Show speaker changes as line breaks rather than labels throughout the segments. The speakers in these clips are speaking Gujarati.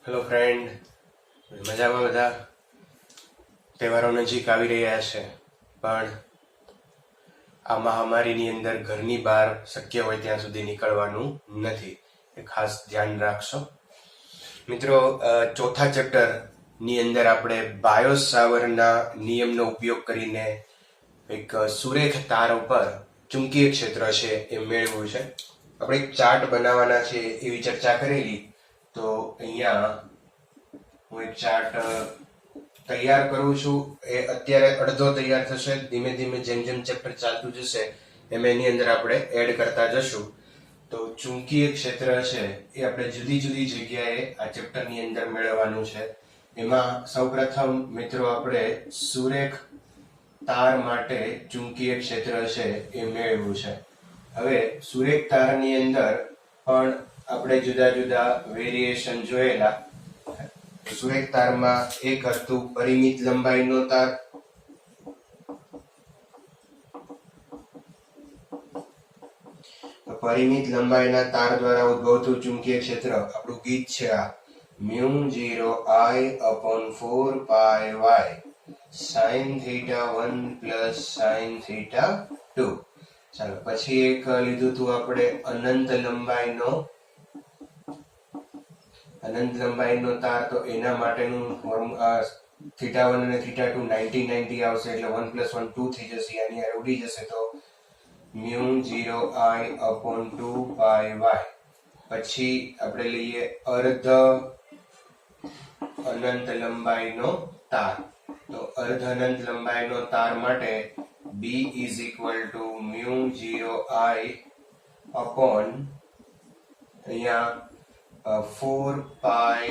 હેલો ફ્રેન્ડ, મજામાં બધા? તહેવારો નજીક આવી રહ્યા છે, પણ આ મહામારીની અંદર ઘરની બહાર શક્ય હોય ત્યાં સુધી નીકળવાનું નથી, એ ખાસ ધ્યાન રાખશો. મિત્રો, ચોથા ચેપ્ટરની અંદર આપણે બાયોસ સાવરના નિયમનો ઉપયોગ કરીને એક સુરેખ તાર ઉપર ચુંબકીય ક્ષેત્ર છે એ મેળવવું છે. આપણે એક ચાર્ટ બનાવવાના છે એવી ચર્ચા કરેલી, તો અહીંયા હું એક ચાર્ટ તૈયાર કરું છું. એ અત્યારે અડધો તૈયાર થશે, ધીમે ધીમે જેમ જેમ ચેપ્ટર ચાલતું જશે એમ એની અંદર આપણે એડ કરતા જશું. તો ચુંબકીય ક્ષેત્ર છે એ આપણે જુદી જુદી જગ્યાએ આ ચેપ્ટરની અંદર મેળવવાનું છે. એમાં સૌપ્રથમ મિત્રો આપણે સુરેખ તાર માટે ચુંબકીય ક્ષેત્ર છે એ મેળવવું છે. હવે સુરેખ તારની અંદર પણ આપણે જુદા જુદા વેરિએશન જોયેલા. સુરેખ તારમાં એક હતું પરિમિત લંબાઈનો તાર, પરિમિત લંબાઈના તાર દ્વારા ઉદ્ભવતું ચુંબકીય ક્ષેત્ર આપણું ગીત છે આ μ0I/4πy sin θ1 plus sin θ2. ચાલો, પછી એક લીધું હતું આપણે અનંત લંબાઈનો તાર. તો એના માટેનું θ1 અને θ2 90 આવશે, એટલે 1 + 1 2 થઈ જશે, આની આ ઉડી જશે, તો μ0I/2πy. પછી આપણે લઈએ અર્ધ અનંત લંબાઈનો તાર. તો અર્ધ અનંત લંબાઈનો તાર માટે B = μ0I/અહીંયા 4πy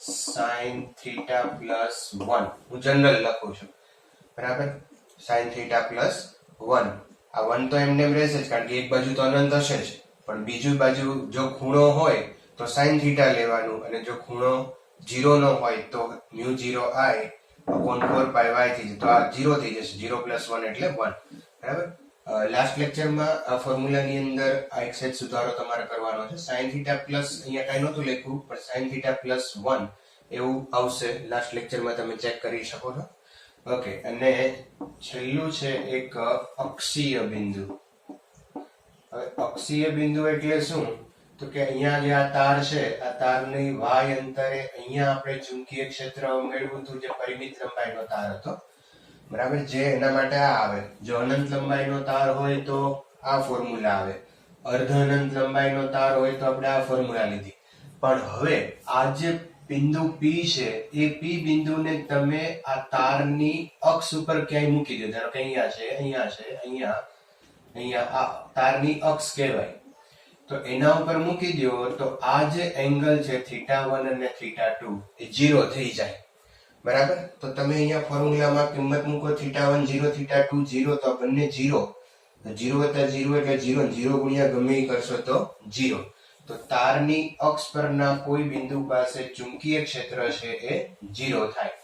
sin θ + 1. હું જનરલ લખું છું, બરાબર? sin θ + 1. આ 1 તો એમને એમ રહેશે જ, કારણ કે એક બાજુ તો અનંત હશે જ, પણ બીજી બાજુ જો ખૂણો હોય તો sin θ લેવાનું, અને જો ખૂણો 0 નો હોય તો μ0I/4πy થઈ જશે. તો આ 0 થઈ જશે, 0 + 1 એટલે 1, બરાબર? લાસ્ટ લેક્ચરમાં આ ફોર્મ્યુલાની અંદર આ એક સેટ સુધારો તમારે કરવાનો છે. sin θ પ્લસ અહીંયા કાંઈ નહોતું લખ્યું, પણ sin θ + 1 એવું આવશે. લાસ્ટ લેક્ચરમાં તમે ચેક કરી શકો છો. ઓકે, અને છેલ્લું છે એક અક્ષીય બિંદુ. હવે અક્ષીય બિંદુ એટલે શું? તો કે અહીંયા જે આ તાર છે, આ તારની y અંતરે અહીંયા આપણે ચુંબકીય ક્ષેત્ર મેળવ્યું હતું, જે પરિમિત લંબાઈનો તાર હતો, બરાબર? જે એના માટે આ આવે. જો અનંત લંબાઈનો તાર હોય તો આ ફોર્મ્યુલા આવે, અર્ધ અનંત લંબાઈનો તાર હોય તો આપણે આ ફોર્મ્યુલા લીધી. પણ હવે આ જે બિંદુ P છે, એ P બિંદુને તમે આ તારની અક્ષ ઉપર ક્યાંય મૂકી દો. ધારો કે અહીંયા છે, અહીંયા છે, અહીંયા આ તારની અક્ષ કહેવાય. તો એના ઉપર મૂકી દો તો આ જે એંગલ છે θ1 અને θ2 એ 0 થઈ જાય, બરાબર? તો તમે અહીંયા ફોર્મ્યુલામાં કિંમત મૂકો, θ1 0, θ2 0, તો બંને 0. તો 0 + 0 એટલે 0, 0 ગુણ્યા ગમે એ કરશો તો 0. તો તારની અક્ષ પરના કોઈ બિંદુ પાસે ચુંબકીય ક્ષેત્ર છે એ 0 થાય,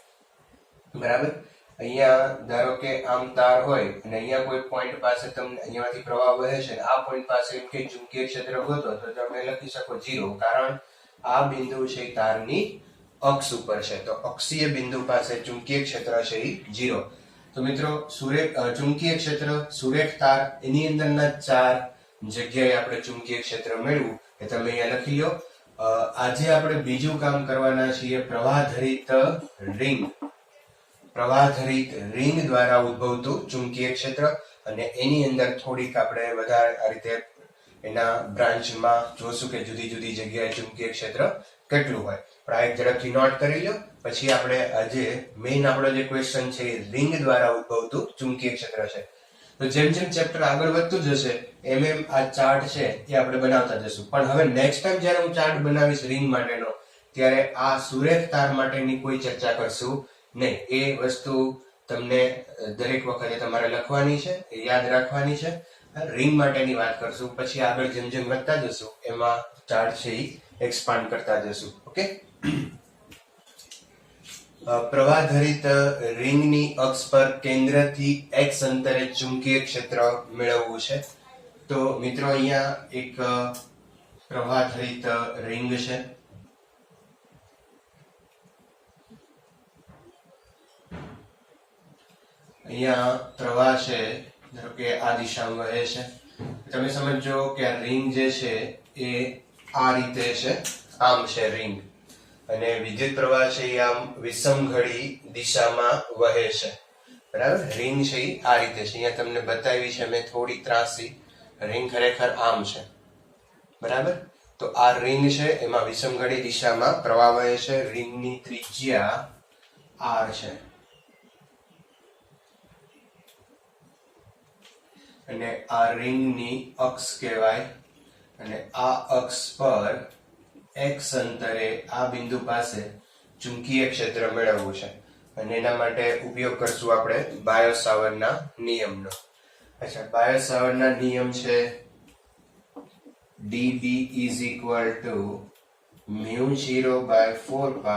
બરાબર? અહીંયા ધારો કે આમ તાર હોય અને અહીંયા કોઈ પોઈન્ટ પાસે તમને અહીંયાથી પ્રવાહ વહે છે, આ પોઈન્ટ પાસે એમ કે ચુંબકીય ક્ષેત્ર ગોતો, તો તમે લખી શકો 0, કારણ આ બિંદુ છે તારની અક્ષ ઉપર છે. તો અક્ષીય બિંદુ પાસે ચુંબકીય ક્ષેત્ર છે એ 0. તો મિત્રો, ચુંબકીય ક્ષેત્ર, સુરેખ તાર, એની અંદરના 4 જગ્યાએ આપણે ચુંબકીય ક્ષેત્ર મેળવું એ તમે અહીંયા લખી લો. આજે આપણે બીજું કામ કરવાના છીએ, પ્રવાહધરિત રિંગ દ્વારા ઉદ્ભવતું ચુંબકીય ક્ષેત્ર, અને એની અંદર થોડીક આપણે વધારે આ રીતે એના બ્રાન્ચમાં જોશું કે જુદી જુદી જગ્યાએ ચુંબકીય ક્ષેત્ર કેટલું હોય. પણ આ એક ઝડપથી નોટ કરી લો. પછી આપણે આજે મેઇન આપણો જે ક્વેશ્ચન છે એ રિંગ દ્વારા ઉદ્ભવતું ચુંબકીય ક્ષેત્ર છે. તો જેમ જેમ ચેપ્ટર આગળ વધતું જશે એમ એમ આ ચાર્ટ છે એ આપણે બનાવતા જશું. પણ હવે નેક્સ્ટ ટાઈમ જ્યારે હું ચાર્ટ બનાવીશ રિંગ માટેનો, ત્યારે આ સુરેખ તાર માટેની કોઈ ચર્ચા કરશું નહીં. એ વસ્તુ તમને દરેક વખતે તમારે લખવાની છે, યાદ રાખવાની છે. રિંગ માટેની વાત કરશું, પછી આગળ જેમ જેમ વધતા જશું એમાં ચાર્ટ છે એ એક્સપાન્ડ કરતા જશું. ઓકે, પ્રવાહધરિત રિંગની અક્ષ પર કેન્દ્રથી x અંતરે ચુંબકીય ક્ષેત્ર મેળવવું છે. તો મિત્રો, અહીંયા એક પ્રવાહધરિત રિંગ છે. અહીંયા પ્રવાહ છે ધારો કે આ દિશામાં વહે છે, તમે સમજો કે આ રિંગ જે છે એ આ રીતે છે, આમ છે રિંગ, અને વિદ્યુત પ્રવાહ છે એ આમ વિષમઘડી દિશામાં વહે છે, બરાબર. રિંગ છે એ આ રીતે છે, અહીંયા તમને બતાવી છે મેં થોડી ત્રાસી, રિંગ ખરેખર આમ છે, બરાબર. તો આ રિંગ છે એમાં વિષમઘડી દિશામાં પ્રવાહ વહે છે, રિંગની ત્રિજ્યા r છે, અને આ રિંગની અક્ષ કહેવાય, અને આ અક્ષ પર x અંતરે આ બિંદુ પાસે ચુંબકીય ક્ષેત્ર મેળવવું છે, અને એના માટે ઉપયોગ કરશું આપણે બાયો-સાવર્ટના નિયમનો. અચ્છા, બાયો-સાવર્ટના નિયમ છે dB is equal to μ0/4π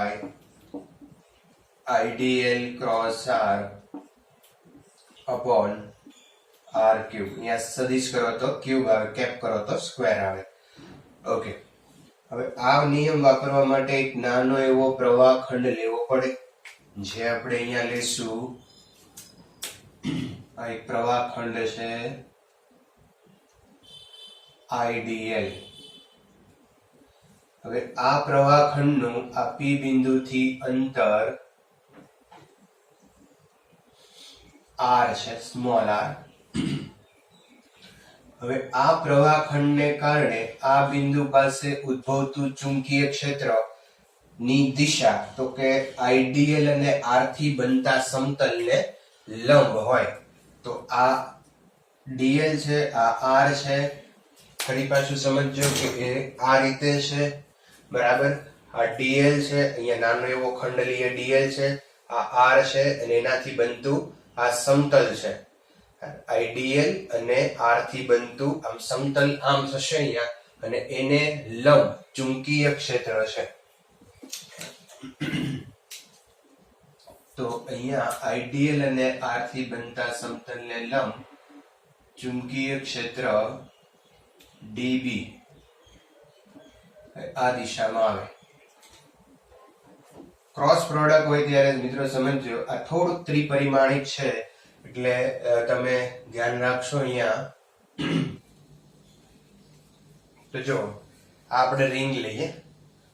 IDL cross r upon r cube. અહીંયા સદિશ કરો તો ક્યુબ આવે, કેપ કરો તો સ્ક્વેર આવે. ઓકે, હવે આ નિયમ વાપરવા માટે એક નાનો એવો પ્રવાહ ખંડ લેવો પડે, જે આપણે અહીંયા લેશું. આ એક પ્રવાહ ખંડ છે IDL. હવે આ પ્રવાહ ખંડનું આ P બિંદુથી અંતર r છે, સ્મોલ r. હવે આ પ્રવાહ ખંડને કારણે આ બિંદુ પાસે ઉદ્ભવતું ચુંબકીય ક્ષેત્ર ની દિશા તો કે IDL અને r થી બનતા સમતલને લંબ હોય. તો આ dl છે, આ r છે, ફરી પાછું સમજો કે એ આ રીતે છે, બરાબર. આ dl છે, અહીંયા નાનો એવો ખંડ લઈએ, dl છે, આ r છે, અને એનાથી બનતું આ સમતલ છે IDL, અને r થી બનતું આમ સમતલ આમ થશે અહીંયા, અને એને લંબ ચુંબકીય ક્ષેત્ર છે. તો અહીંયા IDL અને r થી બનતા સમતલને લંબ ચુંબકીય ક્ષેત્ર dB આ દિશામાં આવે. ક્રોસ પ્રોડક્ટ હોય ત્યારે મિત્રો સમજો, આ થોડું ત્રિપરિમાણિક છે, એટલે તમે ધ્યાન રાખશો અહીંયા. તો જો આપણે રિંગ લઈએ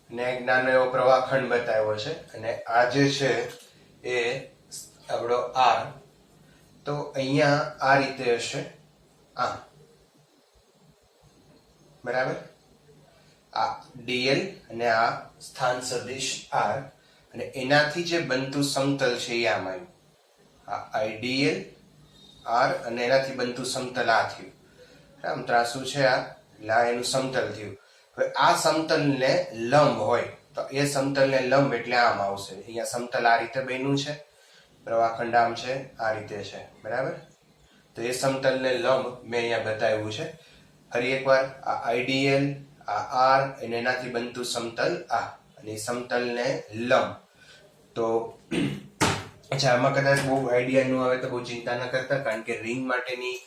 અને એક નાનો એવો પ્રવાહ ખંડ બતાવ્યો છે, અને આ જે છે એ આપણો r. તો અહીંયા આ રીતે હશે, આ બરાબર. આ dl અને આ સ્થાન સદિશ r, અને એનાથી જે બનતું સમતલ છે એ આમ આવ્યું. આ IDL r અને એનાથી બનતું સમતલ આ થયું, આમ ત્રાસું છે આ, એટલે આ એનું સમતલ થયું. હવે આ સમતલને લંબ હોય તો એ સમતલને લંબ એટલે આમ આવશે. અહીંયા સમતલ આ રીતે બન્યું છે, પ્રવાહખંડ આમ છે, આ રીતે છે, બરાબર. તો એ સમતલને લંબ મેં અહીંયા બતાવ્યું છે. ફરી એકવાર, આ IDL, આ r અને એનાથી બનતું સમતલ આ, અને એ સમતલને લંબ. તો અચ્છા, આમાં કદાચ બહુ આઈડિયા ન આવે તો બહુ ચિંતા ન કરતા, કારણ કે રિંગ માટેની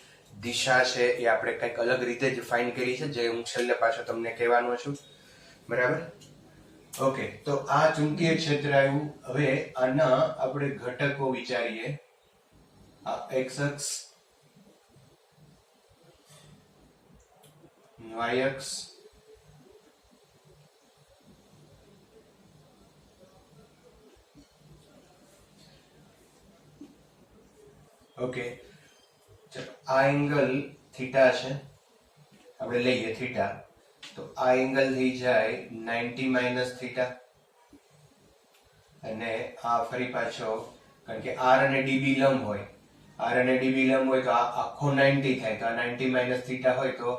દિશા છે એ આપણે કંઈક અલગ રીતે જ ફાઇન્ડ કરી છે, જે હું છેલ્લે પાછો તમને કહેવાનો છું, બરાબર. ઓકે, તો આ ચુંબકીય ક્ષેત્ર આવ્યું. હવે આના આપણે ઘટકો વિચારીએ. આ x અક્ષ, y અક્ષ, ઓકે. ચલો, આ એંગલ થીટા છે, આપણે લઈએ થીટા. તો આ એંગલ થઈ જાય 90 માઇનસ થીટા, અને આ ફરી પાછો, કારણ કે r અને db લંબ હોય, r અને db લંબ હોય તો આ આખો 90 થાય, તો આ 90 માઇનસ થીટા હોય, તો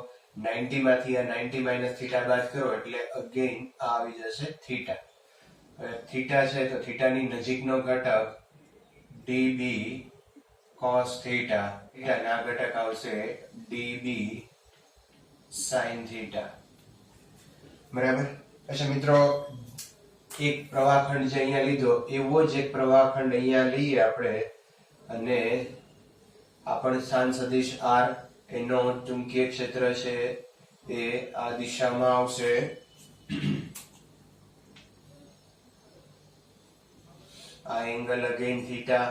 90 માંથી આ 90 માઇનસ થીટા બાદ કરો એટલે અગેન આ આવી જશે થીટા. હવે થીટા છે તો થીટાની નજીકનો ઘટક db cos theta, ના ઘટક આવશે db sin theta, બરાબર. અચ્છા મિત્રો, એક પ્રવાહખંડ જે અહીંયા લીધો એવો જ એક પ્રવાહખંડ અહીંયા લઈએ આપણે, અને આપણ સ્થાન સદિશ r, એનો ચુંબકીય ક્ષેત્ર છે એ આ દિશામાં આવશે. આ એંગલ અગેન થીટા,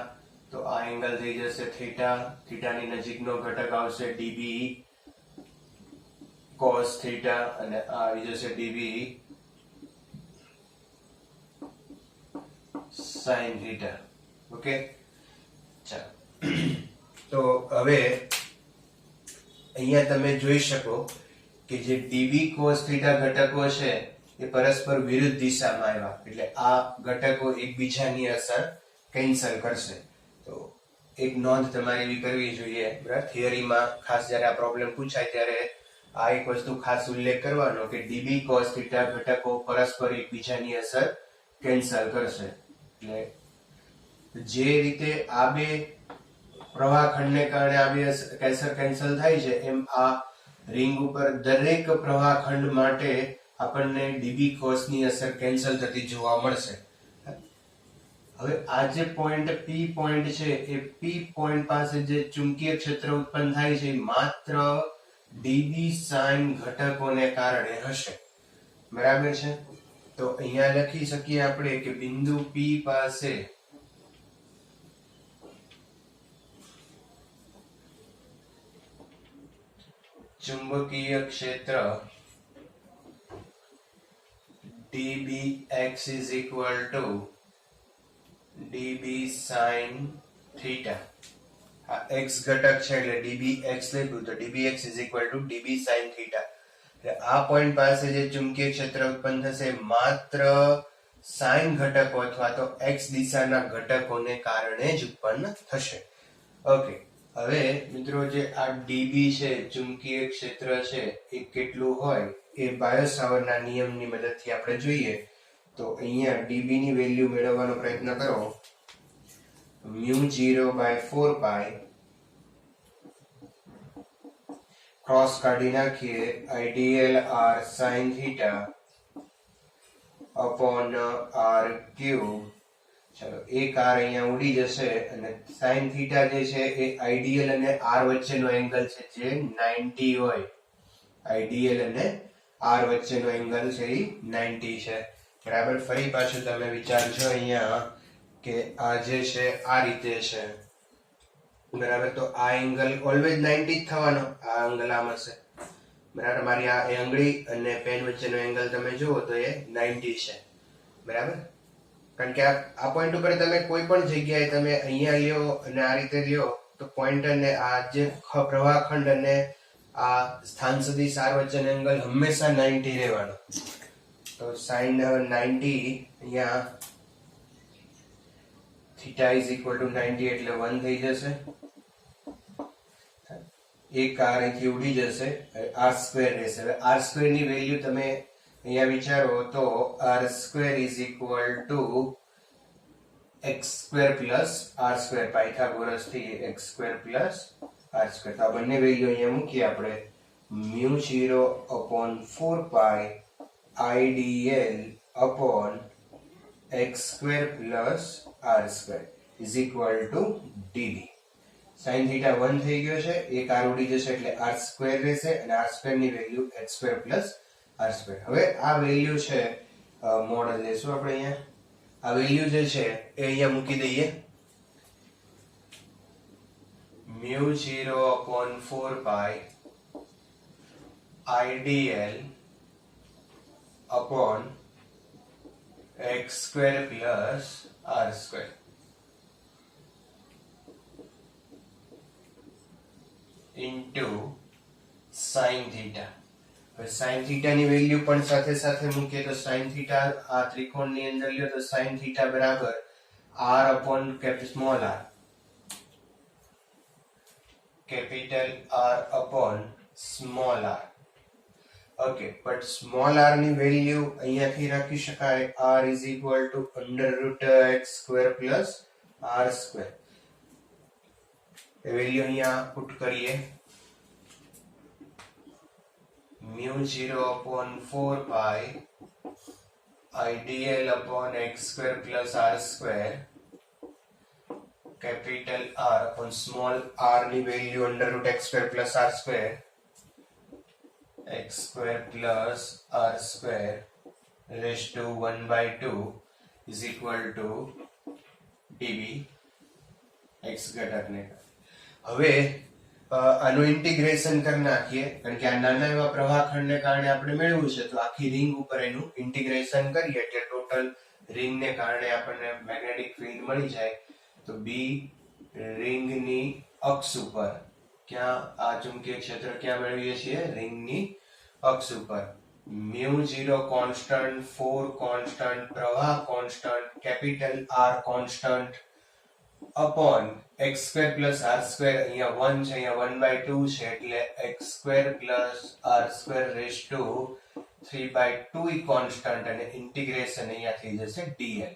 તો આ એંગલ થઈ જશે થીટા, થીટાની નજીકનો ઘટક આવશે ડીબી cos થીટા અને આ આવી જશે ડીબી sin થીટા. ઓકે, ચાલો. તો હવે અહીંયા તમે જોઈ શકો કે જે ડીબી cos થીટા ઘટકો છે એ પરસ્પર વિરુદ્ધ દિશામાં આવ્યા, એટલે આ ઘટકો એકબીજાની અસર કેન્સલ કરશે. તો એક નોંધ તમારે એવી કરવી જોઈએ, બરાબર, થિયરીમાં ખાસ જ્યારે આ પ્રોબ્લેમ પૂછાય ત્યારે આ એક વસ્તુ ખાસ ઉલ્લેખ કરવાનો કે ડીબી cos થીટા ઘટકો પરસ્પર એકબીજાની અસર કેન્સલ કરશે. એટલે જે રીતે આ બે પ્રવાહખંડને કારણે આ બે અસર કેન્સલ થાય છે, એમ આ રિંગ ઉપર દરેક પ્રવાહખંડ માટે આપણને ડીબી cos ની અસર કેન્સલ થતી જોવા મળશે. હવે આ જે પોઈન્ટ પી પોઈન્ટ છે એ પી પોઈન્ટ પાસે જે ચુંબકીય ક્ષેત્ર ઉત્પન્ન થાય છે એ માત્ર ડીબી સાઇન ઘટકોને કારણે હશે, બરાબર છે. તો અહીંયા લખી શકીએ આપણે કે બિંદુ પી પાસે ચુંબકીય ક્ષેત્ર dbx is equal to db sin theta. આ x ઘટક છે એટલે dbx લખ્યું તો dbx is equal to db sin theta. એટલે આ પોઈન્ટ પાસે જે ચુંબકીય ક્ષેત્ર ઉત્પન્ન થશે માત્ર સાઇન ઘટકો અથવા તો x દિશાના ઘટકોને કારણે જ ઉત્પન્ન થશે. ઓકે, હવે મિત્રો જે આ db છે ચુંબકીય ક્ષેત્ર છે એ કેટલું હોય એ બાયો-સાવર્ટના નિયમની મદદથી આપણે જોઈએ. તો અહીંયા db ની વેલ્યુ મેળવવાનો પ્રયત્ન કરો. μ0/4π ક્રોસ કાઢી નાખીએ I dl r sin θ upon r cube. ચલો, એક r અહીંયા ઉડી જશે અને sin θ જે છે એ આઈડીએલ અને r વચ્ચેનો એંગલ છે જે 90 હોય. આઈડીએલ અને r વચ્ચેનો એંગલ છે એ 90 છે, બરાબર. ફરી પાછું તમે વિચારજો અહીંયા કે આ જે છે આ રીતે છે, બરાબર. તો આ એંગલ ઓલવેઝ 90 જ થવાનો, આ એંગલ આમ હશે, બરાબર. મારી આ આંગળી અને પેન વચ્ચેનો એંગલ તમે જુઓ તો એ 90 છે, બરાબર. કારણ કે આ પોઈન્ટ ઉપર તમે કોઈ પણ જગ્યાએ તમે અહીંયા લ્યો અને આ રીતે લ્યો તો પોઈન્ટર ને આ જે પ્રવાહખંડ અને આ સ્થાન સદિશ r વચ્ચેનો એંગલ હંમેશા 90 રહેવાનો. તો sin 90 અહીંયા theta is equal to 90 એટલે 1 થઈ જશે. એક r અહીંથી ઉડી જશે, r² રહેશે. હવે r² ની વેલ્યુ તમે અહીંયા વિચારો તો r² is equal to x² plus r² Pythagoras થી x² plus r². તો આ બંને વેલ્યુ અહીંયા મૂકીએ આપણે. μ0/4π IDL upon x² plus r² is equal to db. sin theta 1 થઈ ગયો છે, એક r ઉડી જશે એટલે r² રહેશે અને r² ની વેલ્યુ x² plus r². હવે આ વેલ્યુ છે મોડ લેશું આપણે અહીંયા. આ વેલ્યુ જે છે એ અહીંયા મૂકી દઈએ. μ0/4π IDL upon x² plus r² into sin theta. હવે sin theta ની વેલ્યુ પણ સાથે સાથે મૂકીએ તો sin theta આ ત્રિકોણની અંદર લ્યો તો sin theta બરાબર r upon small r, capital R upon small r. Okay, but small r ની વેલ્યુ અહીંયાથી રાખી શકાય r is equal to √x² plus r². A value અહીંયા પુટ કરીએ. μ0/4π IDL upon x² plus r² capital R upon small r ની value √x² plus r² x² plus r² raised to 1/2 is equal to db x ઘટકને. હવે આનું ઇન્ટિગ્રેશન કરી નાખીએ કારણ કે આ નાના એવા પ્રવાહખંડને કારણે આપણે મેળવ્યું છે, તો આખી રિંગ ઉપર એનું ઇન્ટિગ્રેશન કરીએ એટલે ટોટલ રિંગને કારણે આપણને મેગ્નેટિક ફિલ્ડ મળી જાય. તો બી રિંગની અક્ષ ઉપર ક્યાં આ ચુંબકીય ક્ષેત્ર ક્યાં મેળવીએ છીએ? રિંગની અક્ષ ઉપર. μ0 કોન્સ્ટન્ટ, 4 કોન્સ્ટન્ટ, પ્રવાહ constant, capital R constant upon x² + r² અહીંયા 1 છે, અહીંયા 1/2 છે એટલે x² + r² 3/2 ઈ કોન્સ્ટન્ટ અને ઇન્ટિગ્રેશન અહીંયા થઈ જશે dl.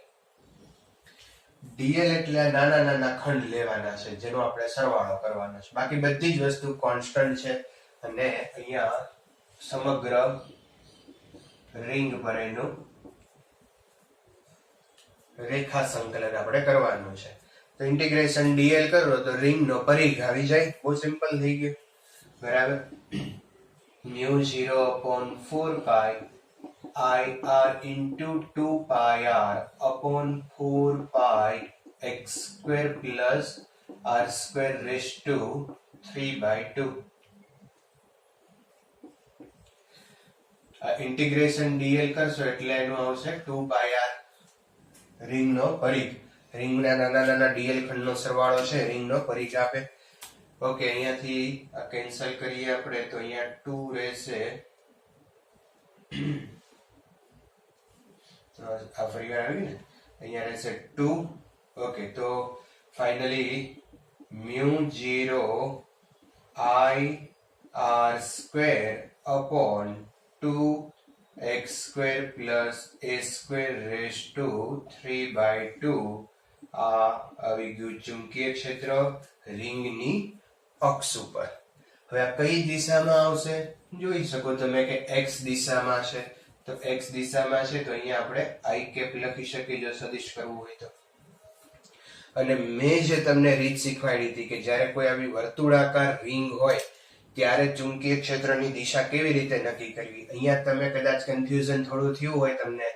dl એટલે નાના નાના ખંડ લેવાના છે જેનો આપણે સરવાળો કરવાનો છે. બાકી બધી જ વસ્તુ કોન્સ્ટન્ટ છે અને અહીંયા સમગ્ર રિંગ પર એનું રેખા સંકલન આપણે કરવાનું છે. તો ઇન્ટિગ્રેશન dl કરો તો રિંગ નો પરિઘ આવી જાય. બહુ સિમ્પલ થઈ ગયું, બરાબર. μ0/4π IR into 2πr upon 4π x² plus r² 3/2. Integration dl કરશો એટલે એનું આવશે 2πr રિંગ નો પરિઘ. રિંગના નાના નાના dl ખંડનો સરવાળો છે, રિંગનો પરિઘ આપે. ઓકે, અહીંયાથી આ કેન્સલ કરીએ આપણે તો અહીંયા 2 રહેશે. આ ફરી વાર આવી ને, અહીંયા રહેશે 2. ઓકે, તો finally μ0 IR² upon 2x² plus a² 3/2 આ આવી ગયું ચુંબકીય ક્ષેત્ર રિંગની અક્ષ ઉપર. હવે આ કઈ દિશામાં આવશે? જોઈ શકો તમે કે x દિશામાં છે. તો x દિશામાં છે તો અહીંયા આપણે i કેપ લખી શકીએ જો સદિશ કરવું હોય તો. અને મેં જે તમને રીત શીખવાડી હતી કે જ્યારે કોઈ આવી વર્તુળાકાર રિંગ હોય ત્યારે ચુંબકીય ક્ષેત્રની દિશા કેવી રીતે નક્કી કરવી. અહીંયા તમે કદાચ કન્ફ્યુઝન થોડું થયું હોય તમને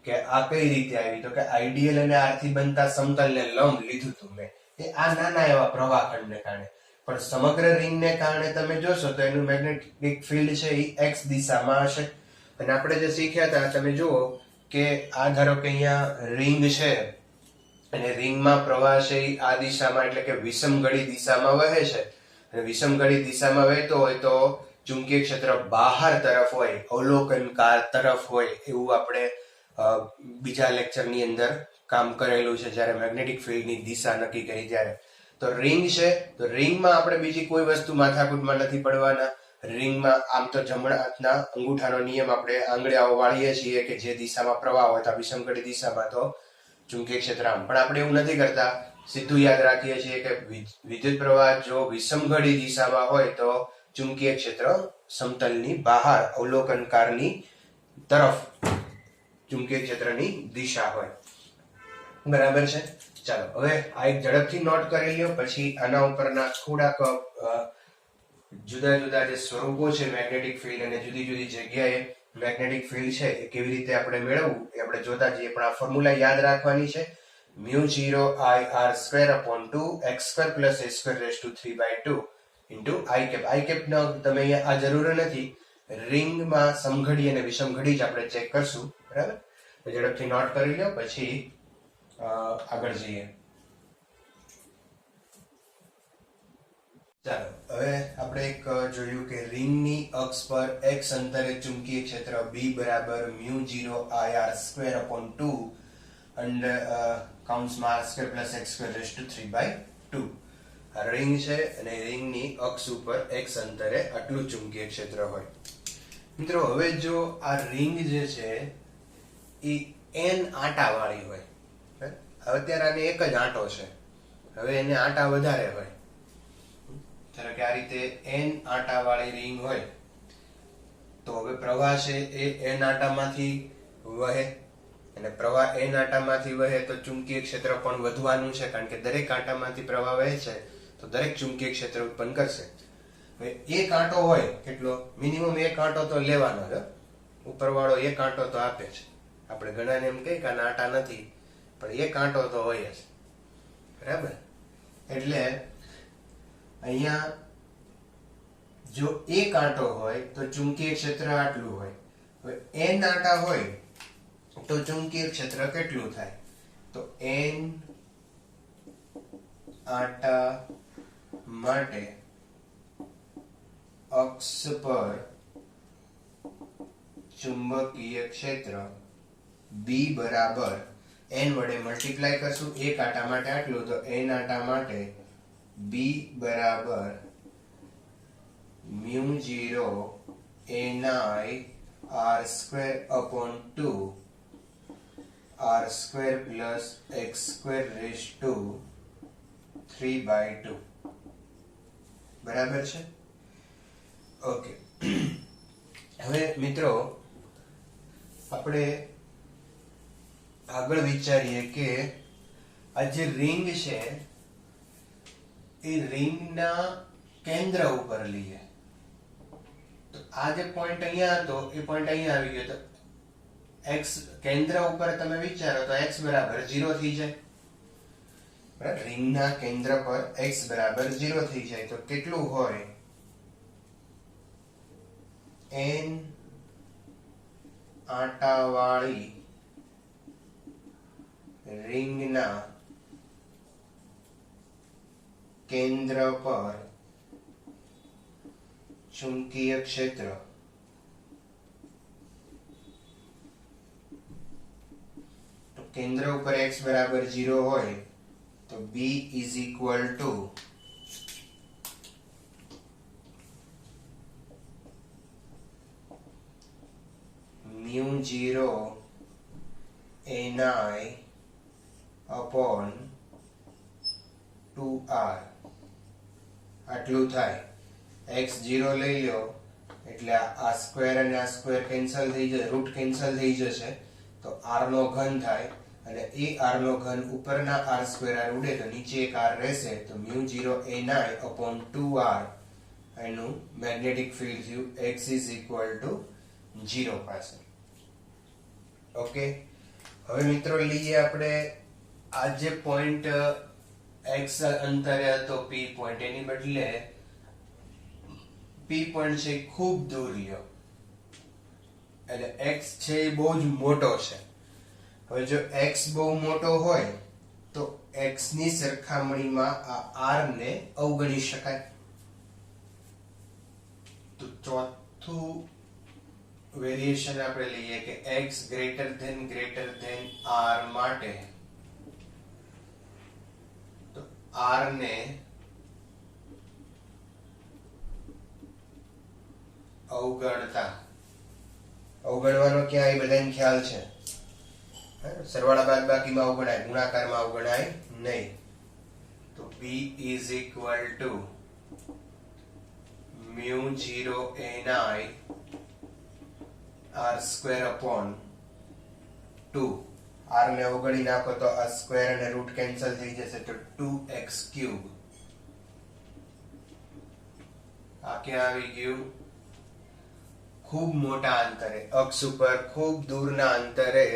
કે આ કઈ રીતે આવી, તો કે આઈડિયલ અને r થી બનતા સમતલને લંબ લીધું હતું મેં. એ આ નાના એવા પ્રવાહખંડને કારણે, પણ સમગ્ર રિંગને કારણે તમે જોશો તો એનું મેગ્નેટિક ફિલ્ડ છે એ x દિશામાં હશે. અને આપણે જે શીખ્યા હતા તમે જુઓ કે આ ધારો કે અહીંયા રિંગ છે અને રિંગમાં પ્રવાહ છે એ આ દિશામાં એટલે કે વિષમઘડી દિશામાં વહે છે. અને વિષમઘડી દિશામાં વહેતો હોય તો ચુંબકીય ક્ષેત્ર બહાર તરફ હોય, અવલોકનકાર તરફ હોય એવું આપણે બીજા લેક્ચરની અંદર કામ કરેલું છે જ્યારે મેગ્નેટિક ફિલ્ડની દિશા નક્કી કરી ત્યારે. તો રિંગ છે તો રિંગમાં આપણે બીજી કોઈ વસ્તુ માથાકૂટમાં નથી પડવાના. રિંગમાં આમ તો જમણા હાથના અંગૂઠાનો નિયમ આપણે આંગળીઓ વાળીએ છીએ કે જે દિશામાં પ્રવાહ હોય તો વિષમઘડી દિશામાં તો ચુંબકીય ક્ષેત્ર આમ. પણ આપણે એવું નથી કરતા, સીધું યાદ રાખીએ છીએ કે વિદ્યુત પ્રવાહ જો વિષમઘડી દિશામાં હોય તો ચુંબકીય ક્ષેત્ર સમતલની બહાર અવલોકનકારની તરફ ચુંબકીય ક્ષેત્રની દિશા હોય. બરાબર છે. ચાલો હવે આ એક ઝડપથી નોટ કરી લ્યો, પછી આના ઉપરના થોડાક જુદા જુદા જે સ્વરૂપો છે મેગ્નેટિક ફિલ્ડ અને જુદી જુદી જગ્યાએ મેગ્નેટિક ફિલ્ડ છે એ કેવી રીતે આપણે મેળવવું એ આપણે જોતા જઈએ. પણ આ ફોર્મ્યુલા યાદ રાખવાની છે. μ0 IR² upon 2x² plus a² 3/2 into i cap. i cap નો તમે અહીંયા આ જરૂર નથી, રિંગમાં સમઘડી અને વિષમઘડી જ આપણે ચેક કરશું. બરાબર, ઝડપથી નોટ કરી લો પછી આગળ જઈએ. ચાલો હવે આપણે એક જોયું કે રિંગની અક્ષ પર x અંતરે ચુંબકીય ક્ષેત્ર B બરાબર μ0 IR² upon 2 and કૌંસમાં r² plus x² 3/2 આ રિંગ છે અને રિંગની અક્ષ ઉપર x અંતરે આટલું ચુંબકીય ક્ષેત્ર હોય. મિત્રો હવે જો આ રિંગ જે છે એ n આંટા વાળી હોય, અત્યારે આને એક જ આંટો છે, હવે એને આંટા વધારે હોય, ધારો કે આ રીતે n આંટા વાળી રિંગ હોય તો હવે પ્રવાહ છે એ n આંટામાંથી વહે અને પ્રવાહ n આંટામાંથી વહે તો ચુંબકીય ક્ષેત્ર પણ વધવાનું છે કારણ કે દરેક આંટામાંથી પ્રવાહ વહે છે તો દરેક ચુંબકીય ક્ષેત્ર ઉત્પન્ન કરશે. હવે એક આંટો હોય, કેટલો મિનિમમ એક આંટો તો લેવાનો છે, ઉપરવાળો એક આંટો તો આપે છે. આપણે ઘણાને એમ કહીએ કે આના આંટા નથી, પણ એક આંટો તો હોય જ. બરાબર, એટલે અહીંયા જો એક આંટો હોય તો ચુંબકીય ક્ષેત્ર આટલું હોય. હવે n આંટા હોય તો ચુંબકીય ક્ષેત્ર કેટલું થાય? તો n આંટા માટે અક્ષ પર ચુંબકીય ક્ષેત્ર B બરાબર n વડે મલ્ટીપ્લાય કરશું. એક આંટા માટે આટલું તો n આંટા માટે B બરાબર μ0 ni r² upon 2 r² plus x² raised to 3/2 બરાબર છે. ઓકે, હવે મિત્રો આપણે આગળ વિચારીએ કે આ જે રિંગ છે એ રિંગના કેન્દ્ર ઉપર લઈએ. તો આ જે પોઈન્ટ અહીંયા હતો એ પોઈન્ટ અહીંયા આવી ગયો. તો x કેન્દ્ર ઉપર તમે વિચારો તો x બરાબર 0 થઈ જાય. બરાબર, રિંગના કેન્દ્ર પર x બરાબર 0 થઈ જાય. તો કેટલું હોય? n આંટાવાળી રિંગના કેન્દ્ર પર ચુંબકીય ક્ષેત્ર તો કેન્દ્ર ઉપર x બરાબર 0 હોય તો B is equal to μ0 ni upon 2r આટલું થાય. x 0 લઈ લો એટલે આ સ્ક્વેર અને આ સ્ક્વેર કેન્સલ થઈ જશે, રૂટ કેન્સલ થઈ જશે. તો r નો ઘન થાય અને એ r નો ઘન ઉપરના r² r ઉડે તો નીચે એક r રહેશે. તો μ0 ni upon 2r એનું મેગ્નેટિક ફીલ્ડ થયું x is equal to 0 પાસે. ઓકે, હવે મિત્રો લઈએ આપણે આ જે પોઈન્ટ x અંતરે હતો p પોઈન્ટ, એની બદલે p પોઈન્ટ છે ખૂબ દૂર લ્યો. એટલે x છે એ બહુ જ મોટો છે. હવે જો x બહુ મોટો હોય તો x ની સરખામણીમાં આ r ને અવગણી શકાય. તો ચોથું વેરિએશન આપણે લઈએ કે x ગ્રેટર ધેન r માટે તો r ને અવગણવાનો ક્યાં એ બધાને ખ્યાલ છે. સરવાળા બાદબાકીમાં અવગણાય, ગુણાકારમાં અવગણાય નહીં. તો B is equal to μ0 ni r² upon 2. r ને અવગણી નાખો તો આ સ્ક્વેર અને રૂટ કેન્સલ થઈ જશે તો 2x³ આ ક્યાં આવી ગયું? ખૂબ મોટા અંતરે, અક્ષ ઉપર ખૂબ દૂરના અંતરે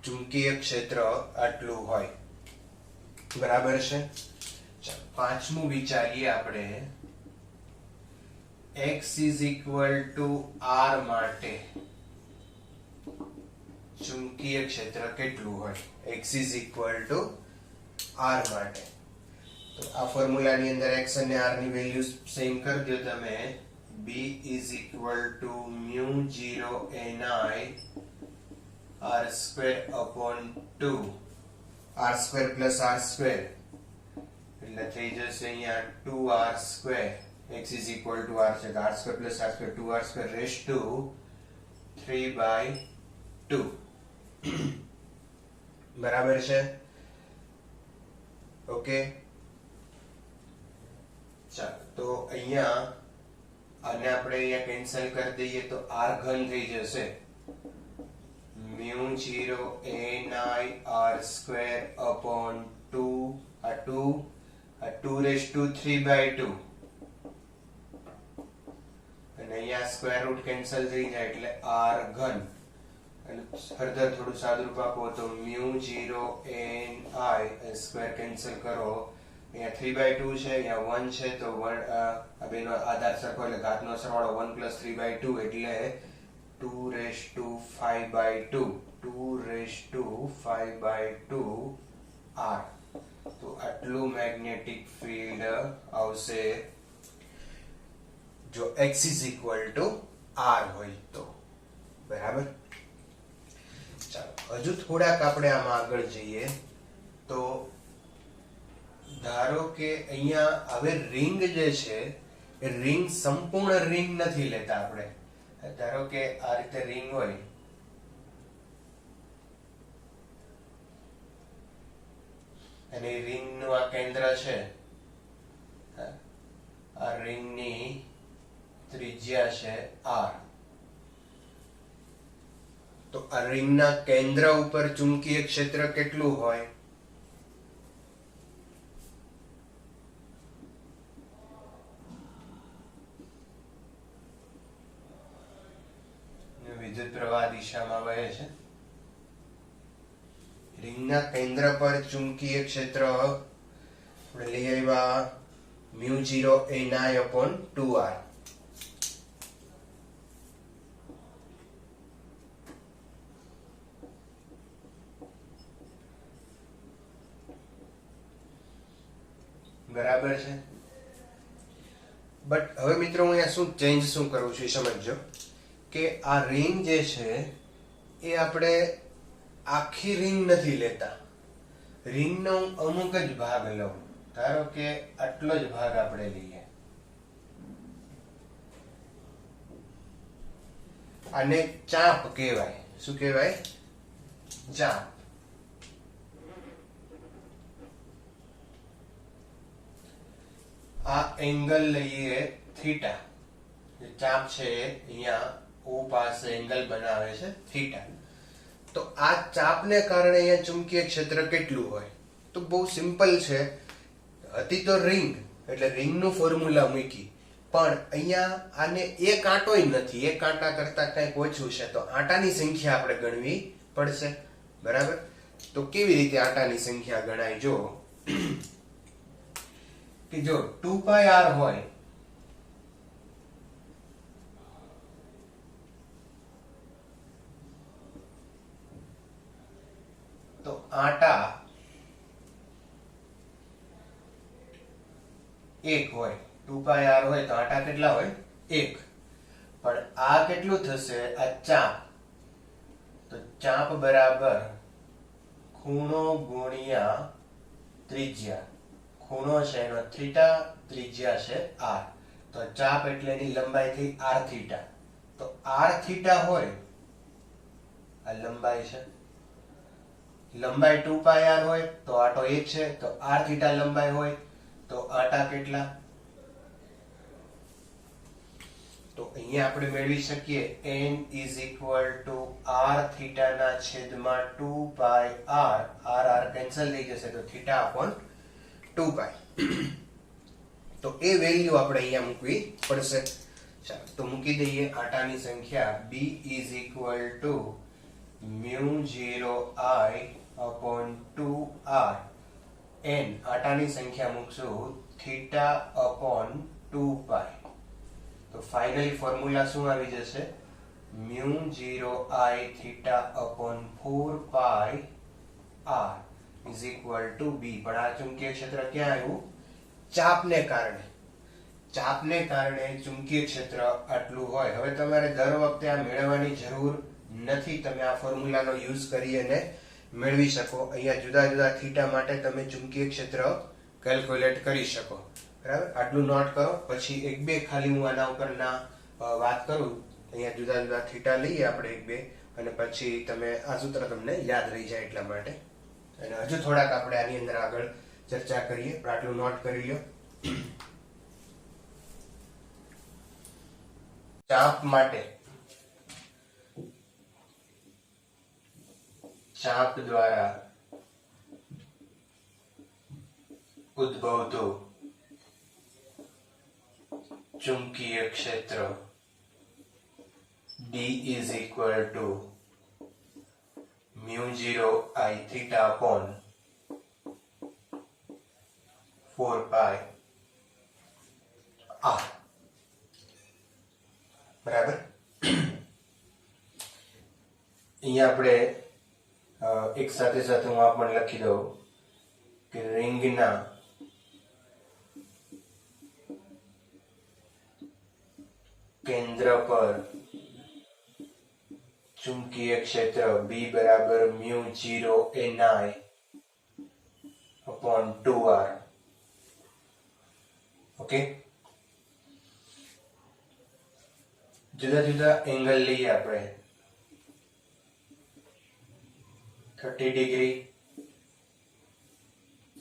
ચુંબકીય ક્ષેત્ર આટલું હોય. બરાબર છે. પાંચમું વિચારીએ આપણે. x is equal to r માટે ચુંબકીય ક્ષેત્ર કેટલું હોય? x is equal to r માટે તો આ ફોર્મ્યુલાની અંદર x અને r ની વેલ્યુ સેમ કરી દો તમે. B is equal to μ0 ni r² upon 2 r² plus r² એટલે થઈ જશે અહીંયા 2r². x is equal to r છે, r² plus r² 2r² raised to 3/2 બરાબર છે. ઓકે, ચાલો તો અહીંયા આને આપણે અહીંયા કેન્સલ કરી દઈએ તો r ઘન થઈ જશે μ0 ni r² upon 2 આ 2 raised to 3/2 અને અહીંયા સ્ક્વેર રૂટ કેન્સલ થઈ જાય એટલે r ઘન. અને ફર્ધર થોડું સાદુરૂપ આપો તો μ0 ni સ્ક્વેર કેન્સલ કરો અહીંયા 3/2 છે, અહીંયા 1 છે, તો 1 આ બેનો આધાર સરખો એટલે ઘાતનો સરવાળો 1 + 3/2 એટલે 2^5/2 2^5/2 r. તો આટલું મેગ્નેટિક ફિલ્ડ આવશે જો x r હોય તો. બરાબર. ચાલો હજુ થોડાક આપણે આમાં આગળ જઈએ. તો ધારો કે અહીંયા હવે રિંગ જે છે એ રિંગ સંપૂર્ણ રિંગ નથી લેતા આપણે. ધારો કે આ રીતે રિંગ હોય અને રિંગ નું આ કેન્દ્ર છે, આ રિંગ ની ત્રિજ્યા છે r. તો આ રિંગ ના કેન્દ્ર ઉપર ચુંબકીય ક્ષેત્ર કેટલું હોય? વિદ્યુત પ્રવાહ દિશામાં વહે છે. રિંગના કેન્દ્ર પર ચુંબકીય ક્ષેત્ર આપણે લઈ આવ્યા μ0 Ni/2r. બરાબર છે. બટ હવે મિત્રો હું અહીંયા શું ચેન્જ શું કરું છું સમજજો કે આ રિંગ જે છે એ આપણે આખી રિંગ નથી લેતા. રિંગનો અમુક જ ભાગ લઉં. ધારો કે આટલો જ ભાગ આપણે લઈએ. આને ચાપ કહેવાય. શું કહેવાય? ચાપ. આ એંગલ લઈએ થીટા. જે ચાપ છે અહીંયા O પાસે એંગલ બનાવે છે થીટા. તો આ ચાપને કારણે અહીંયા ચુંબકીય ક્ષેત્ર કેટલું હોય? તો બહુ સિમ્પલ છે. હતી તો રિંગ એટલે રિંગનું ફોર્મ્યુલા મૂકી, પણ અહીંયા આને એક કાંટોય નથી, એક કાંટા કરતા કંઈક ઓછું છે, તો આંટાની સંખ્યા આપણે ગણવી પડશે. બરાબર. તો કેવી રીતે આંટાની સંખ્યા ગણાય? જો કે જો 2πr હોય તો આંટા 1 હોય. 2πr હોય તો આંટા કેટલા હોય? 1. પણ આ કેટલું થશે? આ ચાપ. તો ચાપ બરાબર ખૂણો ગુણ્યા ત્રિજ્યા. ખૂણો છે એનો થીટા, ત્રિજ્યા છે r. તો ચાપ એટલે એની લંબાઈ થઈ r થીટા. તો r થીટા હોય, આ લંબાઈ છે, લંબાઈ 2πr હોય તો આંટો 1 છે, તો r થીટા લંબાઈ હોય તો આંટા કેટલા? તો અહીંયા આપણે મેળવી શકીએ n r થીટા ના છેદમાં 2πr. r કેન્સલ થઈ જશે તો થીટા અપોન 2π. તો એ વેલ્યુ આપણે અહીંયા મૂકવી પડશે. ચાલો તો મૂકી દઈએ. આંટાની સંખ્યા b μ0I/2r. n આંટાની સંખ્યા મૂકશું થીટા અપોન 2π. તો ફાઇનલ ફોર્મ્યુલા શું આવી જશે? μ0I theta upon 4πr is equal to b. પણ આ ચુંબકીય ક્ષેત્ર ક્યાં આવ્યું? ચાપને કારણે. ચાપને કારણે ચુંબકીય ક્ષેત્ર આટલું હોય. હવે તમારે દર વખતે આ મેળવવાની જરૂર નથી. તમે આ ફોર્મ્યુલાનો યુઝ કરી અને મેળવી શકો. અહીંયા જુદા જુદા થીટા માટે તમે ચુંબકીય ક્ષેત્ર કેલ્ક્યુલેટ કરી શકો. બરાબર. આટલું નોટ કરો. પછી એક બે ખાલી હું આના ઉપર ના વાત કરું. અહીંયા જુદા જુદા થીટા લઈએ આપણે એક બે, અને પછી તમે આ સૂત્ર તમને યાદ રહી જાય એટલા માટે. અને હજુ થોડાક આપણે આની અંદર આગળ ચર્ચા કરીએ. પણ આટલું નોટ કરી લો. ચાપ માટે ચાપ દ્વારા ઉદ્ભવતો ચુંબકીય ક્ષેત્ર D is equal to μ0 I theta upon 4 pi r બરાબર. અહીંયા આપણે એક સાથે સાથે હું આ પણ લખી દઉં કે રિંગના કેન્દ્ર પર ચુંબકીય ક્ષેત્ર B બરાબર μ0 ni upon 2r. ઓકે, જુદા જુદા એંગલ લઈએ આપણે. 30 ડિગ્રી,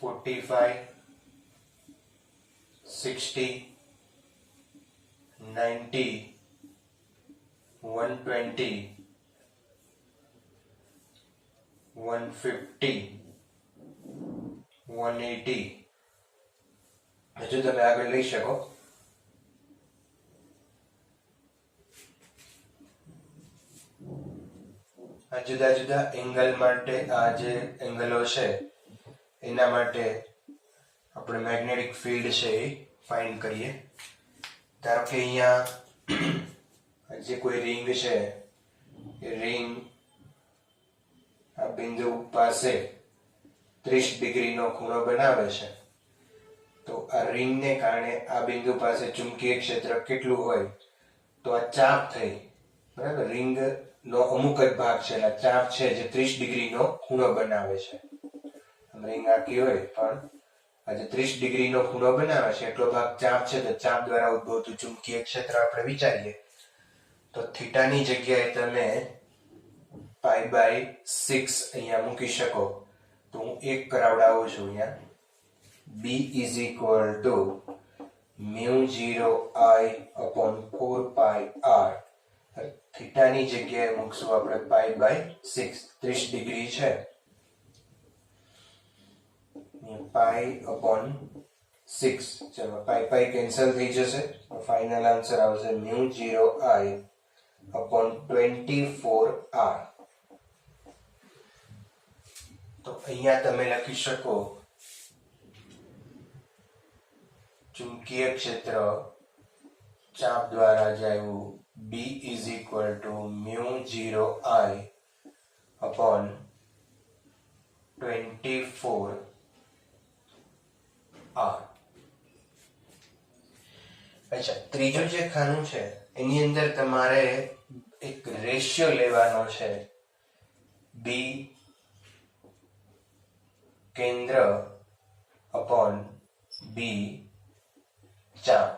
45, 60, 90, 120, 150, 180. હજુ તમે આગળ લઈ શકો. આ જુદા જુદા એંગલ માટે આ જે એંગલો છે એના માટે આપણે મેગ્નેટિક ફિલ્ડ છે એ ફાઇન્ડ કરીએ. ધારો કે અહીંયા જે કોઈ રિંગ છે એ રિંગ આ બિંદુ પાસે 30 ડિગ્રીનો ખૂણો બનાવે છે. તો આ રિંગને કારણે આ બિંદુ પાસે ચુંબકીય ક્ષેત્ર કેટલું હોય તો આ ચાપ થઈ, બરાબર, રિંગ નો અમુક જ ભાગ છે, એટલે ચાપ છે જે 30 ડિગ્રીનો ખૂણો બનાવે છે. રિંગ આખી હોય પણ આ જે 30 ડિગ્રીનો ખૂણો બનાવે છે એટલો ભાગ ચાપ છે, તો ચાપ દ્વારા ઉદ્ભવતું ચુંબકીય ક્ષેત્ર આપણે વિચારીએ તો થીટાની જગ્યાએ તમે π/6 અહીંયા મૂકી શકો. તો હું એક કરાવડાવું છું. અહીંયા B is equal to μ0I upon 4πr. થીટાની જગ્યાએ મૂકશું આપણે π/6. 30 ડિગ્રી છે, π/6. ચલો, π કેન્સલ થઈ જશે. ફાઇનલ આન્સર આવશે μ0I upon 24r. તો અહીંયા તમે લખી શકો ચુંબકીય ક્ષેત્ર ચાપ દ્વારા જાયું B is equal to μ0I upon 24r. અચ્છા, ત્રીજું જે ખાનું છે એની અંદર તમારે એક રેશિયો લેવાનો છે. B કેન્દ્ર upon B ચાપ.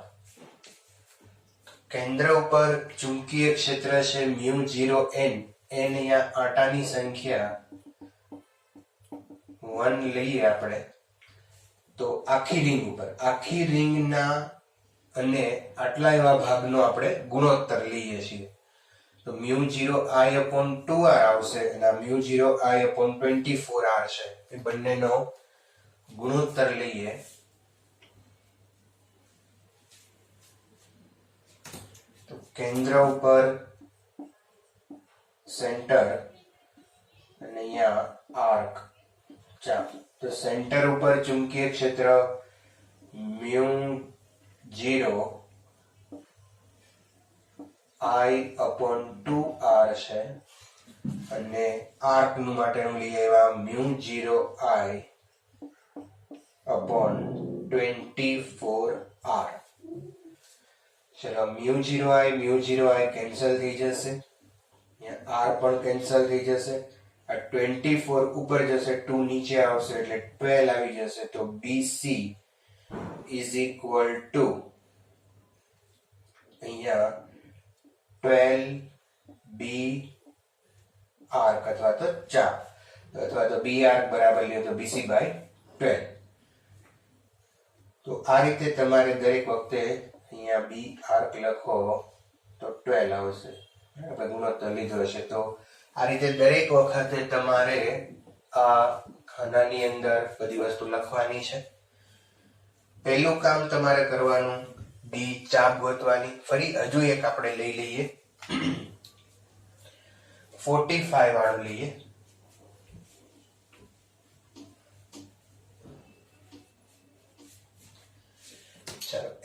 કેન્દ્ર ઉપર ચુંબકીય ક્ષેત્ર છે μ0 n. અહીંયા આટાની સંખ્યા 1 લઈએ આપણે તો આખી રિંગ ઉપર, આખી રિંગના અને આટલા એવા ભાગનો આપણે ગુણોત્તર લઈએ છીએ. તો μ0I upon 2r આવશે અને આ μ0I upon 24r છે. એ બંનેનો ગુણોત્તર લઈએ તો કેન્દ્ર ઉપર સેન્ટર અને અહીંયા આર્ક ચાપ. તો સેન્ટર ઉપર ચુંબકીય ક્ષેત્ર μ0 I upon 2r છે અને આર્ક નું માટેનું લઈએ એવા μ0I upon 24r. ચલો, μ0I કેન્સલ થઈ જશે, r પણ કેન્સલ થઈ જશે. આ 24 ઉપર જશે, 2 નીચે આવશે એટલે 12 આવી જશે. તો BC is equal to અહીંયા 12 B આર્ક અથવા તો ચાપ અથવા તો B આર્ક બરાબર લે તો BC/12. તો આ રીતે તમારે દરેક વખતે અહીંયા B આર્ક લખો તો 12 આવશે. આપણે ગુણોત્તર લીધો હશે તો આ રીતે દરેક વખતે તમારે આ ખાનાની અંદર બધી વસ્તુ લખવાની છે. પહેલું કામ તમારે કરવાનું B ચાપ ગોતવાની. ફરી હજુ એક આપણે લઈ લઈએ 45 વાળું લઈએ.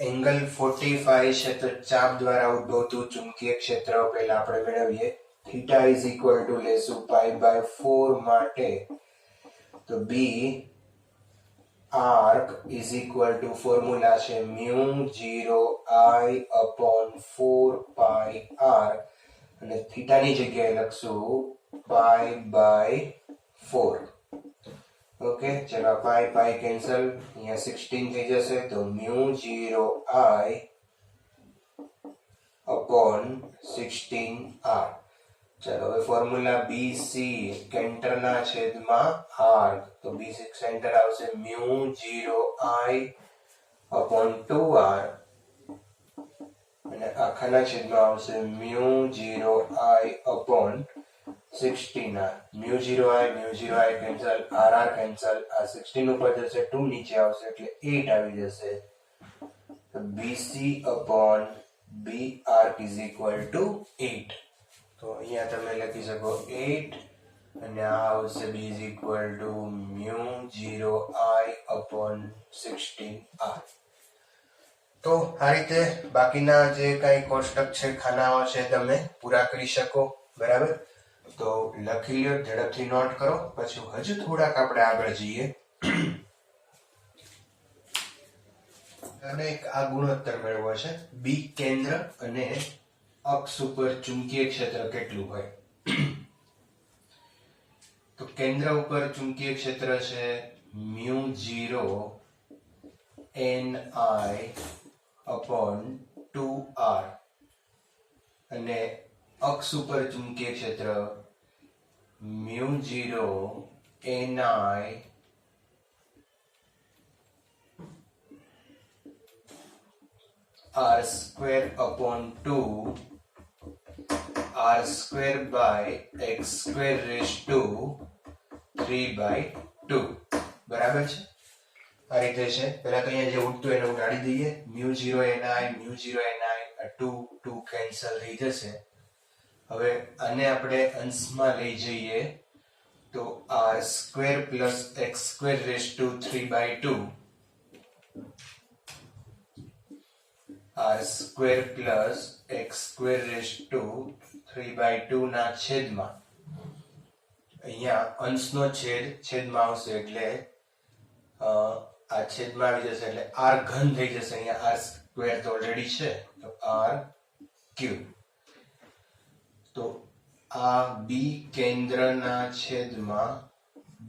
એંગલ 45 છે તો ચાપ દ્વારા ઉદ્ભવતું ચુંબકીય ક્ષેત્ર પહેલા આપણે મેળવીએ. થીટા ઇઝ ઇક્વલ ટુ લેશું π/4 માટે તો B arc is equal to formula છે μ0I/4πr અને થીટાની જગ્યાએ લખશું π/4. ઓકે, ચલો પાઈ કેન્સલ, અહીંયા 16 થઈ જશે તો μ0I/16r. ચલો હવે ફોર્મ્યુલા BC કેન્ટરના છેદમાં આર્ક તો BC સેન્ટર આવશે μ0I/2r અને આખાના છેદમાં આવશે μ0I/16r. μ0I cancel, r cancel, આ 16 ઉપર જશે 2 નીચે આવશે એટલે 8 આવી જશે. તો BC/B arc is equal to 8. તો અહીંયા તમે લખી શકો 8 અને આ આવશે B is equal to μ0I/16r. તો આ રીતે બાકીના જે કઈ કોષ્ટક છે, ખાનાઓ છે, તમે પૂરા કરી શકો. બરાબર, તો લખી લ્યો, ઝડપથી નોટ કરો, પછી હજુ થોડાક આપણે આગળ જઈએ અને આ ગુણોત્તર મેળવવો છે. બી કેન્દ્ર અને અક્ષ ઉપર ચુંબકીય ક્ષેત્ર કેટલું હોય. તો કેન્દ્ર ઉપર ચુંબકીય ક્ષેત્ર છે μ0NI/2r અને અક્ષ ઉપર ચુંબકીય ક્ષેત્ર μ0NI r²/2 r²/x²⁵ બરાબર છે. આ રીતે છે. પહેલા તો અહીંયા જે ઉડતું એને ઉડાડી દઈએ. μ0NI 2 કેન્સલ થઈ જશે. હવે આને આપણે અંશમાં લઈ જઈએ તો r²+x²⁵ r²+x²⁵ ના છેદમાં અહીંયા અંશનો છેદ છેદમાં આવશે એટલે આ છેદમાં આવી જશે એટલે r ઘન થઈ જશે. અહીંયા r² તો ઓલરેડી છે તો r³. તો આ બી કેન્દ્રના છેદમાં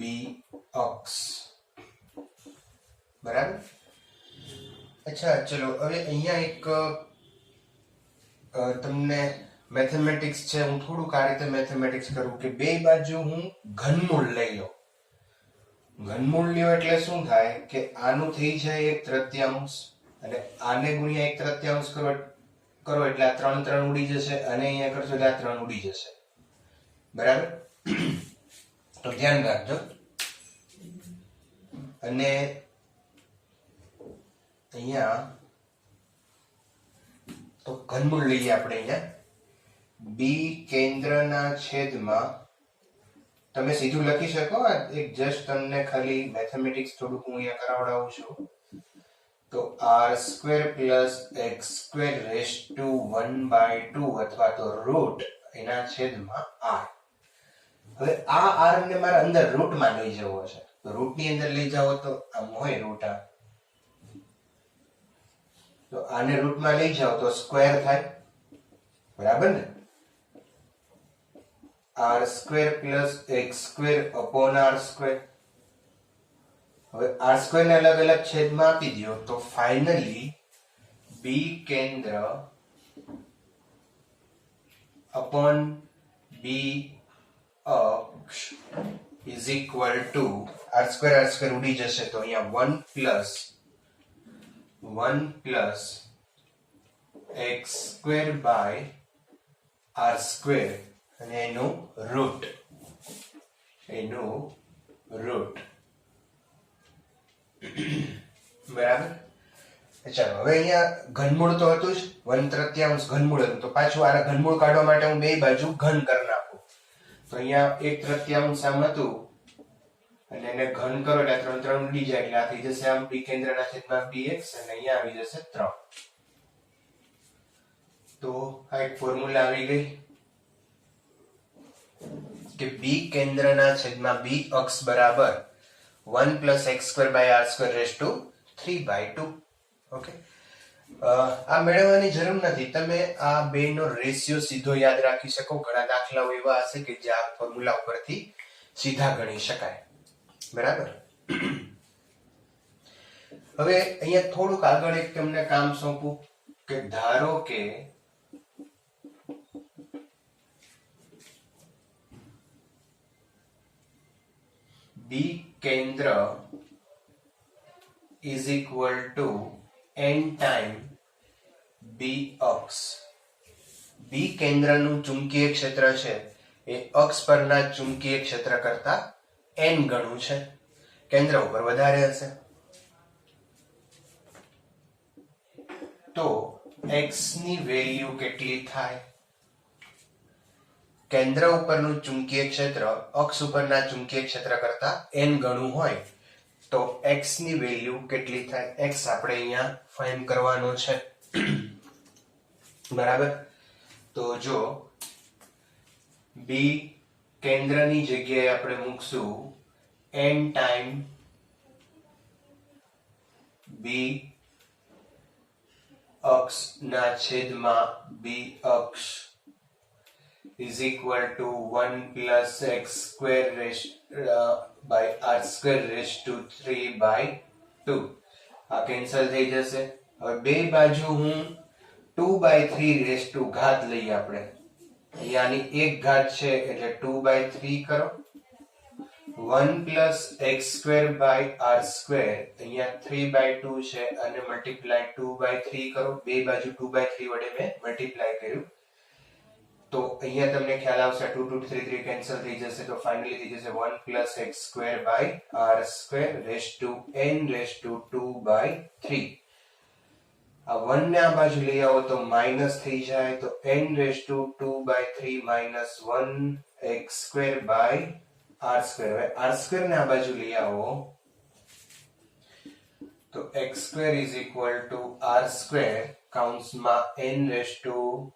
બી અક્ષ. બરાબર. અચ્છા, ચલો હવે અહીંયા એક તમને મેથેમેટિક્સ છે, હું થોડુંક આ રીતે મેથેમેટિક્સ કરું કે બે બાજુ હું ઘનમૂળ લઈ લઉં. ઘનમૂળ લ્યો એટલે શું થાય કે આનું થઈ જાય 1/3 અને આને ગુણ્યા 1/3 કરો એટલે આ 3 ઉડી જશે અને અહીંયા કરશો એટલે આ 3 ઉડી જશે. બરાબર, તો ધ્યાન રાખજો. અને અહીંયા તો ઘનમૂળ લઈએ આપણે. અહીંયા બી કેન્દ્રના છેદમાં તમે સીધું લખી શકો. એક જસ્ટ તમને ખાલી મેથેમેટિક્સ થોડુંક હું અહીંયા કરાવડાવું છું. તો r²+x²⁵ અથવા તો રૂટ એના છેદમાં r. હવે આ r ને મારે અંદર રૂટમાં લઈ જવો છે. તો રૂટની અંદર લઈ જાઓ તો આમ હોય રૂટ આ. તો આને રૂટમાં લઈ જાઓ તો સ્ક્વેર થાય. બરાબર ને. r²+x²/r². હવે r² ને અલગ અલગ છેદમાં આપી દો તો ફાઇનલી બી કેન્દ્ર અપોન બી અક્ષ ઇઝ ઇક્વલ ટુ r² ઉડી જશે તો અહીંયા 1+1x²/r² અને એનું રૂટ. બરાબર. ચાલો હવે અહીંયા ઘનમૂળ તો હતું જ, 1/3 ઘનમૂળ હતું. તો પાછું આના ઘનમૂળ કાઢવા માટે હું બે બાજુ ઘન કરી નાખું. તો અહીંયા 1/3 આમ હતું અને એને ઘન કરો એટલે 3 3 ઉડી જાય એટલે આ થઈ જશે આમ b કેન્દ્રના છેદમાં bx અને અહીંયા આવી જશે 3. તો આ એક ફોર્મ્યુલા આવી ગઈ કે b કેન્દ્રના છેદમાં b અક્ષ બરાબર 1 + x²r² 3/2. ઓકે, આ મેળવવાની જરૂર નથી, તમે આ બેનો રેશિયો સીધો યાદ રાખી શકો. ઘણા દાખલાઓ એવા હશે કે જે આ ફોર્મ્યુલા ઉપરથી સીધા ગણી શકાય. બરાબર. હવે અહીંયા થોડુંક આગળ એક તમને કામ સોંપું કે ધારો કે B કેન્દ્ર is equal to n time B અક્ષ. B કેન્દ્રનું ચુંબકીય ક્ષેત્ર છે એ અક્ષ પરના ચુંબકીય ક્ષેત્ર કરતા n ગણું છે. કેન્દ્ર ઉપર વધારે હશે તો x ની વેલ્યુ કેટલી થાય? કેન્દ્ર ઉપરનું ચુંબકીય ક્ષેત્ર અક્ષ ઉપરના ચુંબકીય ક્ષેત્ર કરતા n ગણું હોય તો x ની વેલ્યુ કેટલી થાય? x આપણે અહીંયા ફાઇન્ડ કરવાનો છે. બરાબર. તો જો b કેન્દ્રની જગ્યાએ આપણે મૂકશું n ટાઈમ b અક્ષ ના છેદમાં b અક્ષ is equal to 1 + x²r²3/2. આ કેન્સલ થઈ જશે. હવે બે બાજુ હું 2/3 ઘાત લઈએ આપણે. અહીંયાની એક ઘાત છે એટલે 2/3 કરો. 1 + x²r², અહીંયા 3/2 છે અને મલ્ટીપ્લાય 2/3 કરો. બે બાજુ 2/3 વડે મેં મલ્ટીપ્લાય કર્યું તો અહીંયા તમને ખ્યાલ આવશે 2 2 3 3 કેન્સલ થઈ જશે. તો ફાઇનલી થઈ જશે 1 + x²r²n/2/3. આ 1 ને આ બાજુ લઈ આવો તો માઈનસ થઈ જાય તો n/2/3 - 1 x²/r². હવે r² ને આ બાજુ લઈ આવો તો x² = r² કૌંસમાં n/2/3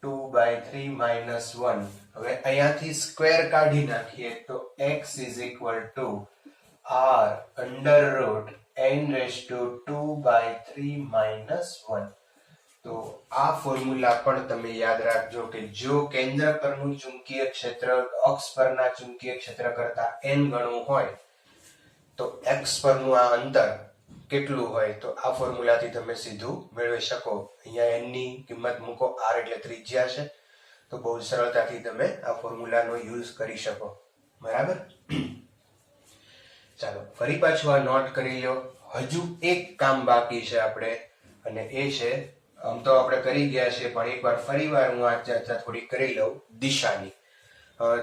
- 1. હવે અહીંયાથી સ્ક્વેર કાઢી નાખીએ તો x = r√n/2/3 - 1. તો આ ફોર્મ્યુલા પણ તમે યાદ રાખજો કે જો કેન્દ્ર પરનું ચુંબકીય ક્ષેત્ર અક્ષ પરના ચુંબકીય ક્ષેત્ર કરતા n ગણું હોય તો x પરનું આ અંતર કેટલું હોય તો આ ફોર્મ્યુલાથી તમે સીધું મેળવી શકો. અહીંયા n ની કિંમત મૂકો, r એટલે ત્રિજ્યા છે, તો બહુ સરળતાથી તમે આ ફોર્મ્યુલાનો યુઝ કરી શકો. બરાબર. ચાલો ફરી પાછું આ નોટ કરી લો. હજુ એક કામ બાકી છે આપણે, અને એ છે, આમ તો આપણે કરી ગયા છે પણ એકવાર ફરીવાર હું આ ચર્ચા થોડી કરી લઉં દિશાની.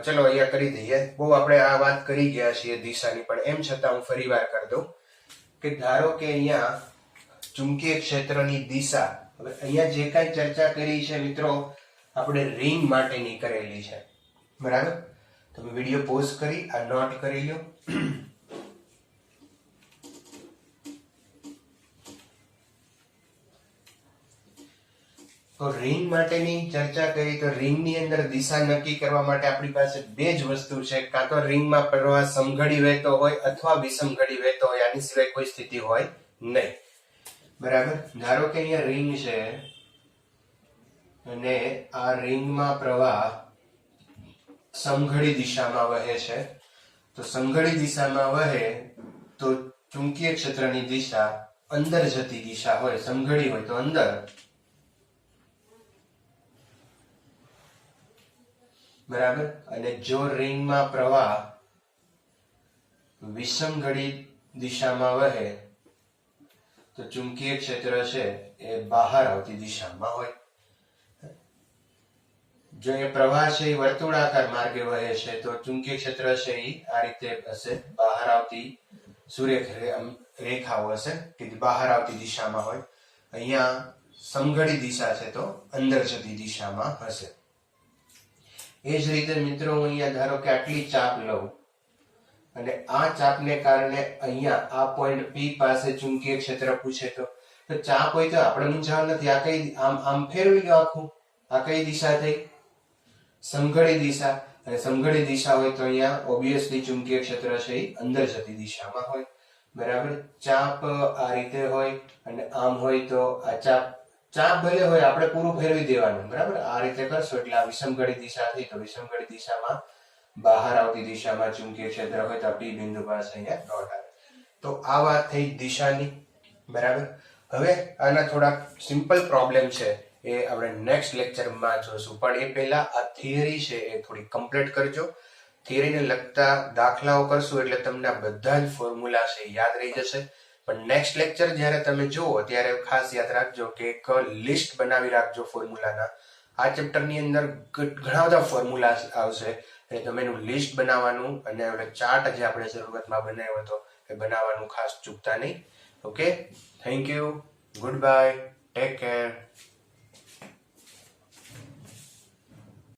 ચલો અહીંયા કરી દઈએ. બહુ આપણે આ વાત કરી ગયા છીએ દિશાની, પણ એમ છતાં હું ફરીવાર કરી દઉં કે ધારો કે અહીંયા ચુંબકીય ક્ષેત્રની દિશા, હવે અહીંયા જે કાંઈ ચર્ચા કરી છે મિત્રો આપણે રિંગ માટેની કરેલી છે. બરાબર. તમે વિડીયો પોઝ કરી આ નોટ કરી લો. તો રિંગ માટેની ચર્ચા કરી તો રિંગની અંદર દિશા નક્કી કરવા માટે આપણી પાસે બે જ વસ્તુ છે. કાં તો રિંગમાં પ્રવાહ સમઘડી વહેતો હોય અથવા વિષમઘડી વહેતો હોય, આની સિવાય કોઈ સ્થિતિ હોય નહીં. બરાબર. ધારો કે અહીંયા રિંગ છે અને આ રિંગમાં પ્રવાહ સમઘડી દિશામાં વહે છે. તો સમઘડી દિશામાં વહે તો ચુંબકીય ક્ષેત્રની દિશા અંદર જતી દિશા હોય, સમઘડી હોય તો અંદર, બરાબર. અને જો રિંગમાં પ્રવાહ વિષમઘડી દિશામાં વહે તો ચુંબકીય ક્ષેત્ર છે એ બહાર આવતી દિશામાં હોય. જો એ પ્રવાહ છે એ વર્તુળાકાર માર્ગે વહે છે તો ચુંબકીય ક્ષેત્ર છે એ આ રીતે હશે, બહાર આવતી સુરેખ રેખાઓ હશે કે બહાર આવતી દિશામાં હોય. અહીંયા સમઘડી દિશા છે તો અંદર જતી દિશામાં હશે. એ જ રીતે મિત્રો હું અહીંયા ધારો કે આટલી ચાપ લઉં અને આ ચાપને કારણે અહીંયા આ પોઈન્ટ P પાસે ચુંબકીય ક્ષેત્ર પૂછે તો ચાપ હોય તો આપણે મૂંઝાવ નથી. આ કઈ આમ ફેરવી લો આખું. આ કઈ દિશા થઈ? સમઘડી દિશા. અને સમઘડી દિશા હોય તો અહીંયા ઓબ્વિયસલી ચુંબકીય ક્ષેત્ર છે એ અંદર જતી દિશામાં હોય. બરાબર. ચાપ આ રીતે હોય અને આમ હોય તો આ ચાપ ભલે હોય આપણે પૂરું ફેરવી દેવાનું. બરાબર. આ રીતે કરશો એટલે આ વિષમઘડી દિશા થઈ તો વિષમઘડી દિશામાં બહાર આવતી દિશામાં ચુંબકીય ક્ષેત્ર હોય તો P બિંદુ પાસે અહીંયા ડોટ આવે. તો આ વાત થઈ દિશાની. બરાબર. હવે આના થોડા સિમ્પલ પ્રોબ્લેમ છે એ આપણે નેક્સ્ટ લેક્ચરમાં જોશું. પણ એ પહેલા આ થિયરી છે એ થોડી કમ્પ્લીટ કરજો. થિયરીને લગતા દાખલાઓ કરશું એટલે તમને બધા જ ફોર્મ્યુલા છે યાદ રહી જશે. પણ નેક્સ્ટ લેક્ચર જ્યારે તમે જુઓ ત્યારે ખાસ યાદ રાખજો કે એક લિસ્ટ બનાવી રાખજો ફોર્મ્યુલાના. આ ચેપ્ટરની અંદર ઘણા બધા ફોર્મ્યુલા આવશે એટલે તમે એનું લિસ્ટ બનાવવાનું અને ચાર્ટ જે આપણે શરૂઆતમાં બનાવ્યો હતો એ બનાવવાનું ખાસ ચૂકતા નહીં. Okay, thank you, good bye, take care.